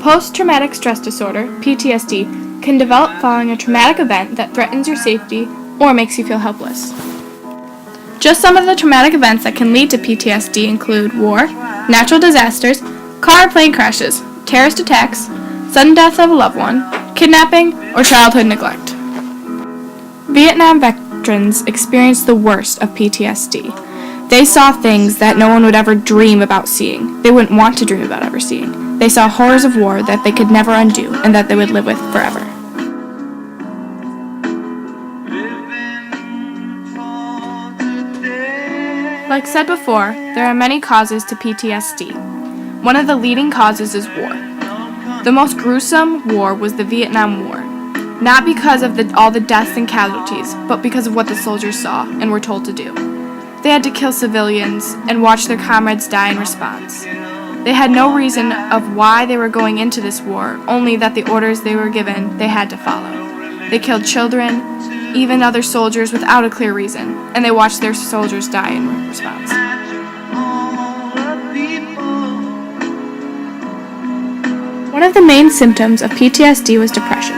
Post-traumatic stress disorder, PTSD, can develop following a traumatic event that threatens your safety or makes you feel helpless. Just some of the traumatic events that can lead to PTSD include war, natural disasters, car or plane crashes, terrorist attacks, sudden death of a loved one, kidnapping, or childhood neglect. Vietnam veterans experienced the worst of PTSD. They saw things that no one would ever dream about seeing. They wouldn't want to dream about ever seeing. They saw horrors of war that they could never undo and that they would live with forever. Like said before, there are many causes to PTSD. One of the leading causes is war. The most gruesome war was the Vietnam War, not because of all the deaths and casualties, but because of what the soldiers saw and were told to do. They had to kill civilians and watch their comrades die in response. They had no reason of why they were going into this war, only that the orders they were given they had to follow. They killed children, even other soldiers without a clear reason, and they watched their soldiers die in response. One of the main symptoms of PTSD was depression.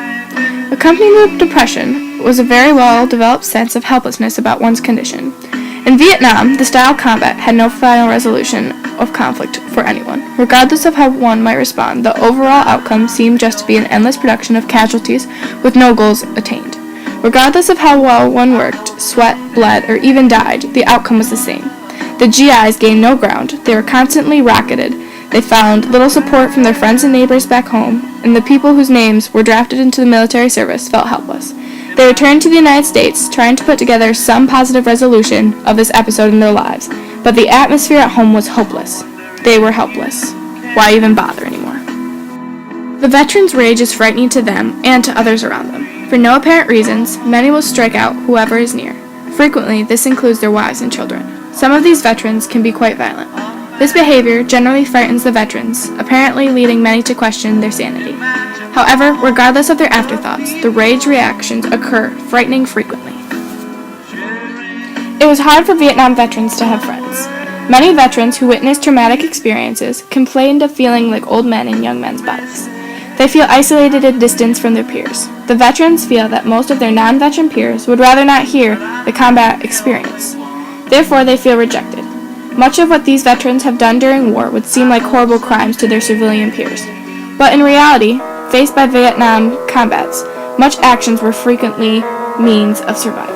Accompanying with depression was a very well-developed sense of helplessness about one's condition. In Vietnam, the style of combat had no final resolution of conflict for anyone. Regardless of how one might respond, the overall outcome seemed just to be an endless production of casualties with no goals attained. Regardless of how well one worked, sweat, bled, or even died, the outcome was the same. The GIs gained no ground. They were constantly rocketed. They found little support from their friends and neighbors back home, and the people whose names were drafted into the military service felt helpless. They returned to the United States, trying to put together some positive resolution of this episode in their lives, but the atmosphere at home was hopeless. They were helpless. Why even bother anymore? The veterans' rage is frightening to them and to others around them. For no apparent reasons, many will strike out whoever is near. Frequently, this includes their wives and children. Some of these veterans can be quite violent. This behavior generally frightens the veterans, apparently leading many to question their sanity. However, regardless of their afterthoughts, the rage reactions occur frightening frequently. It was hard for Vietnam veterans to have friends. Many veterans who witnessed traumatic experiences complained of feeling like old men in young men's bodies. They feel isolated and distanced from their peers. The veterans feel that most of their non-veteran peers would rather not hear the combat experience. Therefore, they feel rejected. Much of what these veterans have done during war would seem like horrible crimes to their civilian peers. But in reality, faced by Vietnam combats, much actions were frequently means of survival.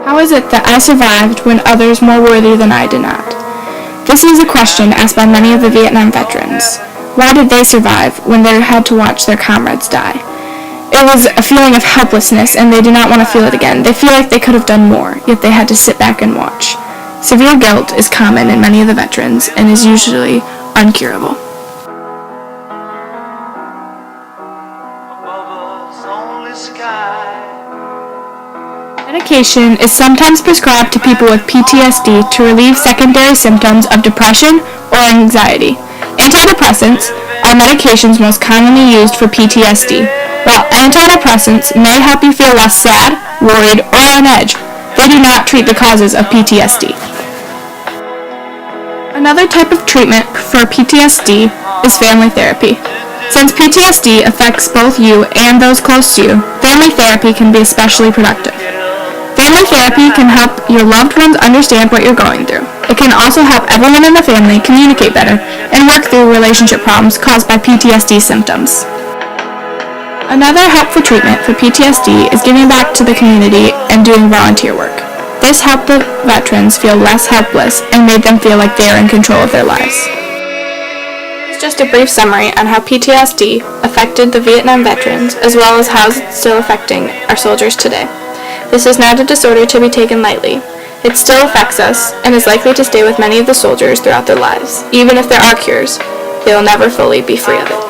How is it that I survived when others more worthy than I did not? This is a question asked by many of the Vietnam veterans. Why did they survive when they had to watch their comrades die? It was a feeling of helplessness, and they did not want to feel it again. They feel like they could have done more, yet they had to sit back and watch. Severe guilt is common in many of the veterans and is usually uncurable. Medication is sometimes prescribed to people with PTSD to relieve secondary symptoms of depression or anxiety. Antidepressants are medications most commonly used for PTSD. While antidepressants may help you feel less sad, worried, or on edge, they do not treat the causes of PTSD. Another type of treatment for PTSD is family therapy. Since PTSD affects both you and those close to you, family therapy can be especially productive. Family therapy can help your loved ones understand what you're going through. It can also help everyone in the family communicate better and work through relationship problems caused by PTSD symptoms. Another helpful treatment for PTSD is giving back to the community and doing volunteer work. This helped the veterans feel less helpless and made them feel like they are in control of their lives. It's just a brief summary on how PTSD affected the Vietnam veterans, as well as how it's still affecting our soldiers today. This is not a disorder to be taken lightly. It still affects us and is likely to stay with many of the soldiers throughout their lives. Even if there are cures, they will never fully be free of it.